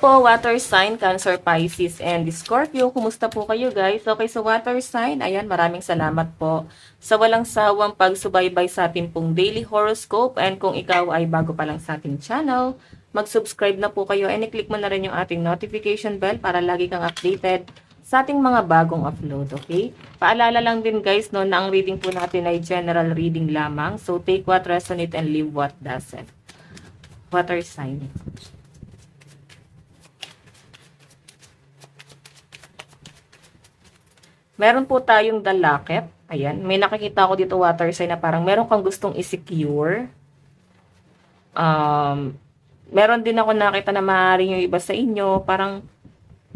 po, water sign, Cancer, Pisces, and Scorpio. Kumusta po kayo guys? Okay, so water sign, ayan, maraming salamat po sa walang sawang pagsubaybay sa ating pong daily horoscope. And kung ikaw ay bago pa lang sa ating channel, mag-subscribe na po kayo and i-click mo na rin yung ating notification bell para lagi kang updated sa ating mga bagong upload, okay? Paalala lang din guys, no, na ang reading po natin ay general reading lamang. So take what resonate and leave what doesn't. Water sign. Meron po tayong dalakit. Ayan. May nakikita ko dito water sign na parang meron kang gustong i-secure. Meron din ako nakita na maaaring yung iba sa inyo. Parang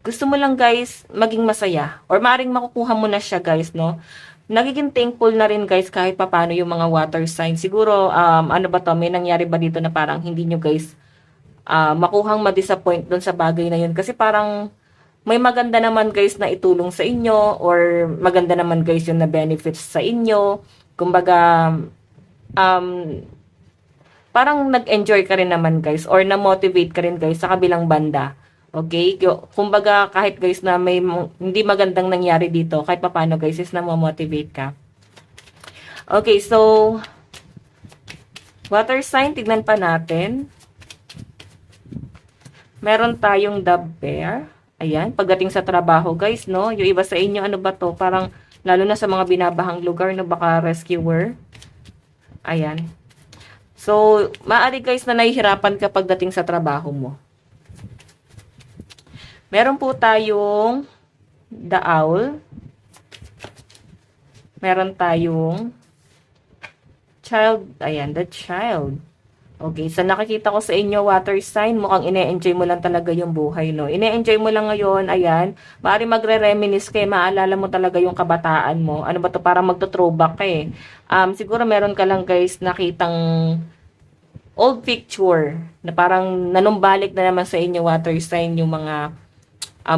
gusto mo lang guys maging masaya. Or maaaring makukuha mo na siya guys, no? Nagiging thankful na rin guys kahit papano yung mga water sign. Siguro, ano ba to? May nangyari ba dito na parang hindi nyo guys makuhang ma-disappoint dun sa bagay na yun? Kasi parang may maganda naman guys na itulong sa inyo or maganda naman guys yung na benefits sa inyo. Kumbaga, parang nag-enjoy ka rin naman guys or na-motivate ka rin guys sa kabilang banda. Okay? Kumbaga, kahit guys na may hindi magandang nangyari dito, kahit papano guys is na-motivate ka. Okay, so, water sign, tignan pa natin. Meron tayong the bear. Ayan, pagdating sa trabaho guys, no? Yung iba sa inyo, ano ba to? Parang, lalo na sa mga binabahang lugar, no? Baka rescuer. Ayan. So, maaari guys na nahihirapan ka pagdating sa trabaho mo. Meron po tayong the owl. Meron tayong child. Ayan, the child. Okay, so nakikita ko sa inyo, water sign, mukhang ine-enjoy mo lang talaga yung buhay, no? Ine-enjoy mo lang ngayon, ayan. Maaari magre-reminisce kayo, maalala mo talaga yung kabataan mo. Ano ba to? Parang magto-throwback ka eh. Siguro meron ka lang guys nakitang old picture na parang nanumbalik na naman sa inyo, water sign, yung mga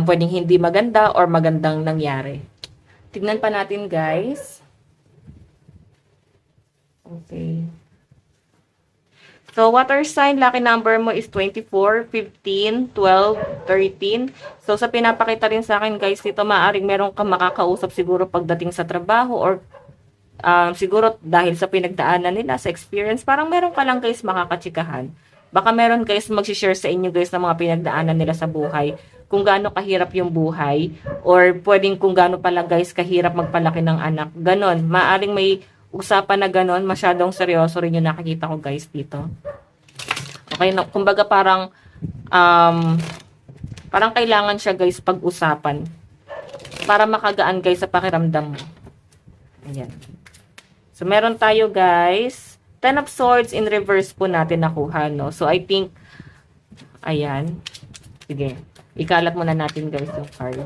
pwedeng hindi maganda or magandang nangyari. Tignan pa natin guys. Okay. So, water sign, lucky number mo is 24, 15, 12, 13. So, sa pinapakita rin sa akin, guys, dito maaring meron kang makakausap siguro pagdating sa trabaho or siguro dahil sa pinagdaanan nila, sa experience, parang meron ka lang, guys, makakatsikahan. Baka meron, guys, mag-share sa inyo, guys, ng mga pinagdaanan nila sa buhay. Kung gaano kahirap yung buhay or pwedeng kung gaano pala, guys, kahirap magpalaki ng anak. Ganon. Maaring may usapan na ganon, masyadong seryoso rin yung nakikita ko guys dito. Okay, no, kumbaga parang parang kailangan siya guys pag-usapan para makagaan guys sa pakiramdam mo. Ayan. So meron tayo guys, 10 of swords in reverse po natin nakuha, no? So I think, ayan. Sige, ikalat muna natin guys yung card.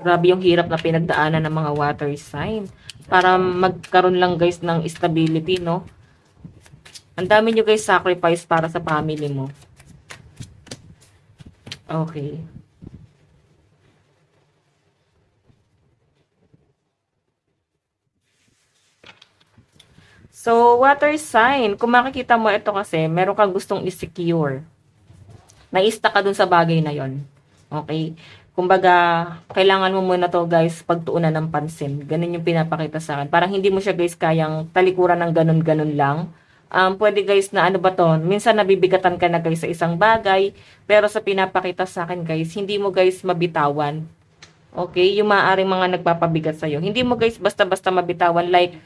Grabe yung hirap na pinagdaanan ng mga water sign. Para magkaroon lang guys ng stability, no? Ang dami nyo guys sacrifice para sa family mo. Okay. So, water sign. Kung makikita mo ito kasi, meron kang gustong i-secure. Naista ka dun sa bagay na yon. Okay? Kumbaga, kailangan mo muna to guys pagtuunan ng pansin. Ganun yung pinapakita sa akin. Parang hindi mo siya guys kayang talikuran ng ganun-ganun lang. Pwede guys na ano ba to? Minsan nabibigatan ka na guys sa isang bagay. Pero sa pinapakita sa akin guys, hindi mo guys mabitawan. Okay? Yung maaaring mga nagpapabigat sa'yo. Hindi mo guys basta-basta mabitawan. Like,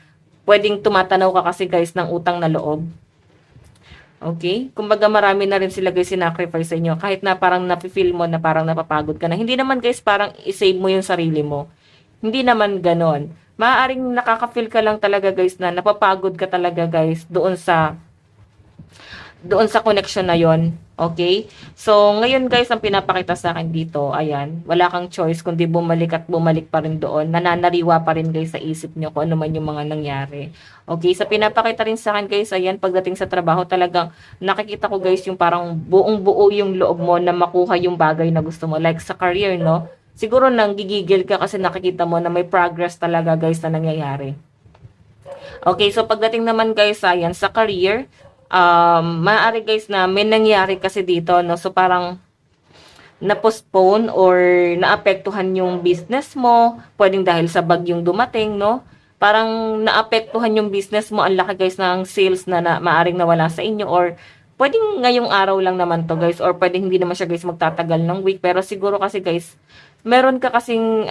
pwedeng tumatanaw ka kasi guys ng utang na loob. Okay? Kumbaga marami na rin sila guys sinacrifice sa inyo. Kahit na parang napifeel mo na parang napapagod ka na. Hindi naman guys parang isave mo yung sarili mo. Hindi naman ganon. Maaaring nakaka-feel ka lang talaga guys na napapagod ka talaga guys doon sa connection na yon. Okay? So, ngayon guys, ang pinapakita sa akin dito, ayan, wala kang choice kundi bumalik at bumalik pa rin doon. Nananariwa pa rin guys sa isip nyo kung ano man yung mga nangyari. Okay? Sa pinapakita rin sa akin guys, ayan, pagdating sa trabaho talagang nakikita ko guys yung parang buong buo yung loob mo na makuha yung bagay na gusto mo. Like sa career, no? Siguro nang gigigil ka kasi nakikita mo na may progress talaga guys na nangyayari. Okay, so pagdating naman guys, ayan, sa career, maaari guys na may nangyari kasi dito, no? So parang na-postpone or naapektuhan yung business mo, pwedeng dahil sa bagyong dumating, no? Parang naapektuhan yung business mo, ang laki guys ng sales na maaring nawala sa inyo, or pwedeng ngayong araw lang naman to guys, or pwedeng hindi naman siya guys magtatagal ng week, pero siguro kasi guys, meron ka kasing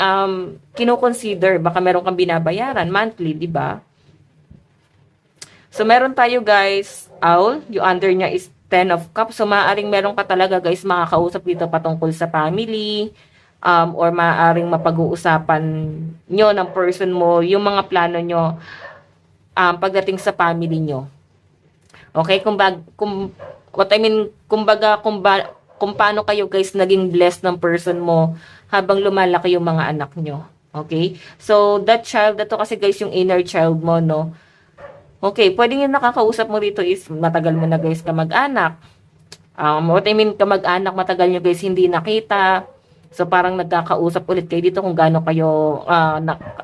kino-consider, baka meron kang binabayaran monthly, di ba? So, meron tayo guys, owl, yung under niya is Ten of Cups. So, maaaring meron ka talaga guys makakausap dito patungkol sa family, or maaaring mapag-uusapan nyo ng person mo, yung mga plano nyo pagdating sa family nyo. Okay? What I mean, kumbaga, kung paano kayo guys naging blessed ng person mo habang lumalaki yung mga anak nyo. Okay? So, that child, ito kasi guys yung inner child mo, no? Okay, pwedeng yung nakakausap mo dito is matagal mo na guys kamag-anak. What I mean, kamag-anak, matagal nyo guys hindi nakita. So, parang nagkakausap ulit kayo dito kung gaano kayo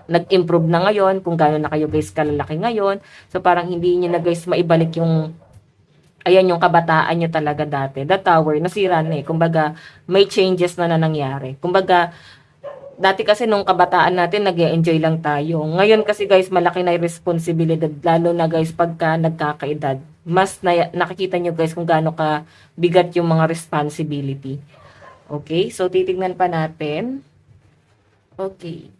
nag-improve na ngayon, kung gaano na kayo guys kalalaki ngayon. So, parang hindi nyo na guys maibalik yung, ayan, yung kabataan nyo talaga dati. The tower, nasira na eh. Kumbaga, may changes na nangyari. Kumbaga, dati kasi nung kabataan natin, nag-e-enjoy lang tayo. Ngayon kasi guys, malaki na yung responsibilidad. Lalo na guys, pagka nagkakaedad. Mas nakikita nyo guys kung gaano ka bigat yung mga responsibility. Okay, so titignan pa natin. Okay.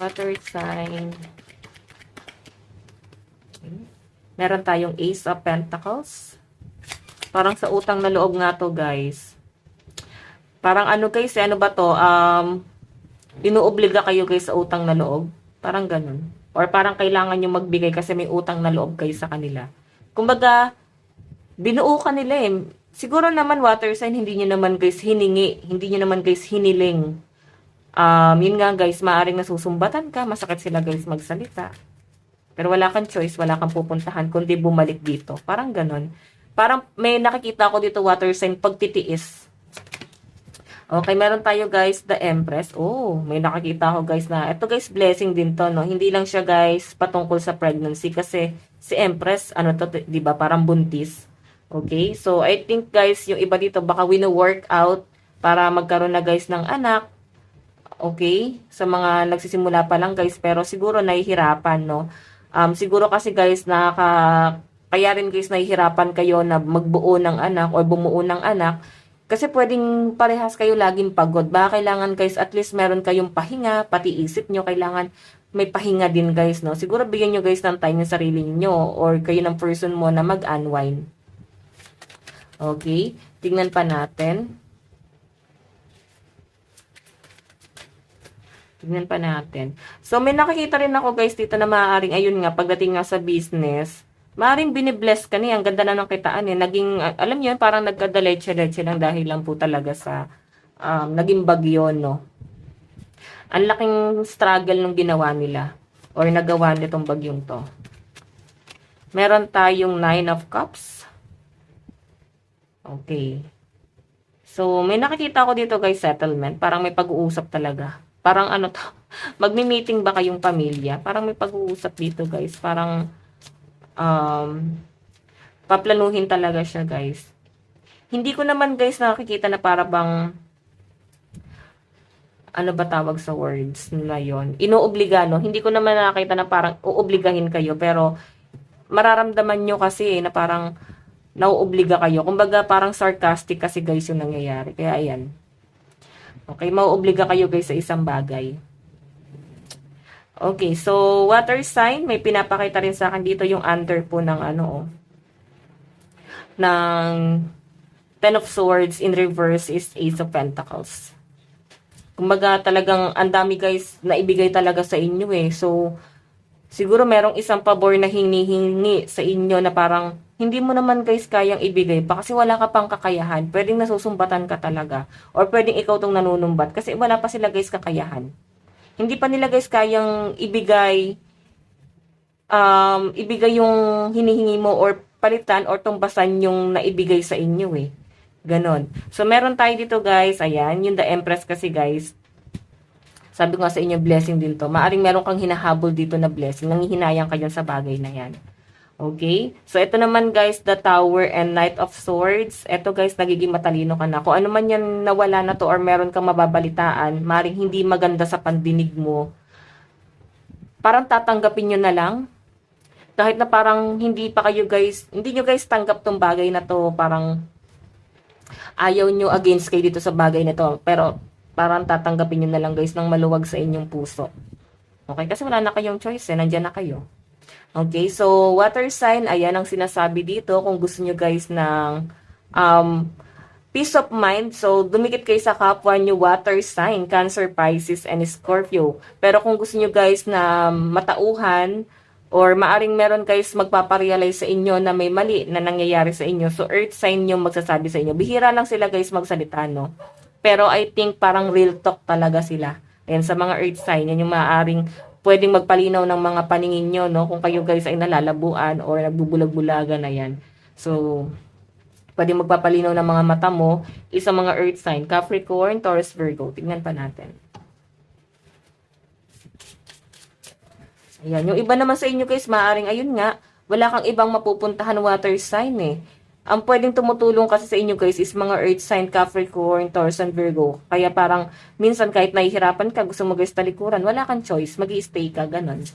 Water sign. Okay. Meron tayong Ace of Pentacles. Parang sa utang na loob nga to, guys. Parang ano guys, ano ba to? Inuobliga kayo guys sa utang na loob. Parang ganun. Or parang kailangan nyo magbigay kasi may utang na loob kayo sa kanila. Kumbaga, binuo ka nila eh. Siguro naman water sign, hindi nyo naman guys hiningi. Hindi nyo naman guys hiniling. Yun nga guys, maaring nasusumbatan ka. Masakit sila guys magsalita. Pero wala kang choice, wala kang pupuntahan, kundi bumalik dito. Parang ganun. Parang may nakikita ko dito water sign pagtitiis. Okay, meron tayo guys, the Empress. Oh, may nakikita ko guys na, ito guys, blessing din to, no? Hindi lang siya guys patungkol sa pregnancy kasi si Empress, ano to, di ba, parang buntis. Okay, so I think guys, yung iba dito baka wino-work out para magkaroon na guys ng anak. Okay, sa mga nagsisimula pa lang guys, pero siguro nahihirapan, no? Siguro kasi guys, kaya rin guys nahihirapan kayo na magbuo ng anak o bumuo ng anak kasi pwedeng parehas kayo laging pagod. Baka kailangan guys at least meron kayong pahinga, pati isip nyo kailangan may pahinga din guys, no? Siguro bigyan nyo guys ng time yung sarili nyo or kayo ng person mo na mag-unwind. Okay, tingnan pa natin. Tingnan pa natin. So, may nakikita rin ako guys dito na maaaring, ayun nga, pagdating nga sa business, maaaring binibless ka niya. Ang ganda na ng kitaan eh. Naging, alam niyo, parang nagkadaleche-leche lang dahil lang po talaga sa naging bagyo, no? Ang laking struggle nung ginawa nila or nagawa nitong bagyong to. Meron tayong Nine of Cups. Okay. So, may nakikita ko dito guys, settlement. Parang may pag-uusap talaga. Parang ano to, magmi-meeting ba kayong pamilya? Parang may pag-uusap dito guys. Parang, paplanuhin talaga siya guys. Hindi ko naman guys nakikita na para bang, ano ba tawag sa words na yon? Inuobliga, no? Hindi ko naman nakita na parang uobligahin kayo. Pero, mararamdaman nyo kasi na parang nauobliga kayo. Kumbaga, parang sarcastic kasi guys yung nangyayari. Kaya ayan. Okay, mauobliga kayo guys sa isang bagay. Okay, so water sign, may pinapakita rin sa akin dito yung under po ng ano, ng Ten of Swords in reverse is Ace of Pentacles. Kumbaga talagang ang dami guys na ibigay talaga sa inyo eh. So, siguro merong isang pabor na hinihingi sa inyo na parang hindi mo naman guys kayang ibigay pa kasi wala ka pang kakayahan. Pwedeng nasusumbatan ka talaga. Or pwedeng ikaw tong nanunumbat kasi wala pa sila guys kakayahan. Hindi pa nila guys kayang ibigay yung hinihingi mo or palitan or tumbasan yung naibigay sa inyo eh. Ganon. So meron tayo dito guys, ayan, yung the Empress kasi guys. Sabi ko nga sa inyo, blessing din to. Maaring meron kang hinahabol dito na blessing. Nanghihinayang ka dyan sa bagay na yan. Okay? So, ito naman guys, the Tower and Knight of Swords. Ito guys, nagiging matalino ka na. Kung ano man yan nawala na to or meron kang mababalitaan, maring hindi maganda sa pandinig mo, parang tatanggapin nyo na lang. Kahit na parang hindi pa kayo guys, hindi nyo guys tanggap tong bagay na to. Parang ayaw nyo against kayo dito sa bagay na to. Pero parang tatanggapin nyo na lang guys ng maluwag sa inyong puso. Okay? Kasi wala na kayong choice eh. Nandyan na kayo. Okay, so water sign, ayan ang sinasabi dito kung gusto nyo guys ng peace of mind. So, dumikit kayo sa kapwa nyo water sign, Cancer, Pisces, and Scorpio. Pero kung gusto nyo guys na matauhan or maaring meron guys magpaparealize sa inyo na may mali na nangyayari sa inyo, so earth sign yung magsasabi sa inyo. Bihira lang sila guys magsalita, no? Pero I think parang real talk talaga sila. Ayan, sa mga earth sign, yan yung maaaring pwedeng magpalinaw ng mga paningin nyo, no? Kung kayo guys ay nalalabuan or nagbubulag-bulagan na yan. So, pwedeng magpapalinaw ng mga mata mo is ang mga earth sign, Capricorn, Taurus, Virgo. Tingnan pa natin. Ayan, yung iba naman sa inyo guys, maaring ayun nga, wala kang ibang mapupuntahan water sign eh. Ang pwedeng tumutulong kasi sa inyo guys is mga earth sign, Capricorn, Taurus, and Virgo. Kaya parang minsan kahit nahihirapan ka, gusto mo guys talikuran, wala kang choice, mag-i-stay ka, ganun.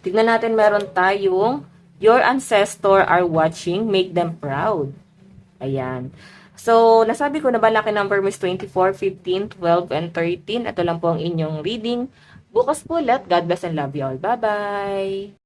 Tignan natin, meron tayong your ancestor are watching, make them proud. Ayan. So, nasabi ko na ba lucky number mo is 24, 15, 12, and 13. Ito lang po ang inyong reading. Bukas po ulit. God bless and love you all. Bye-bye!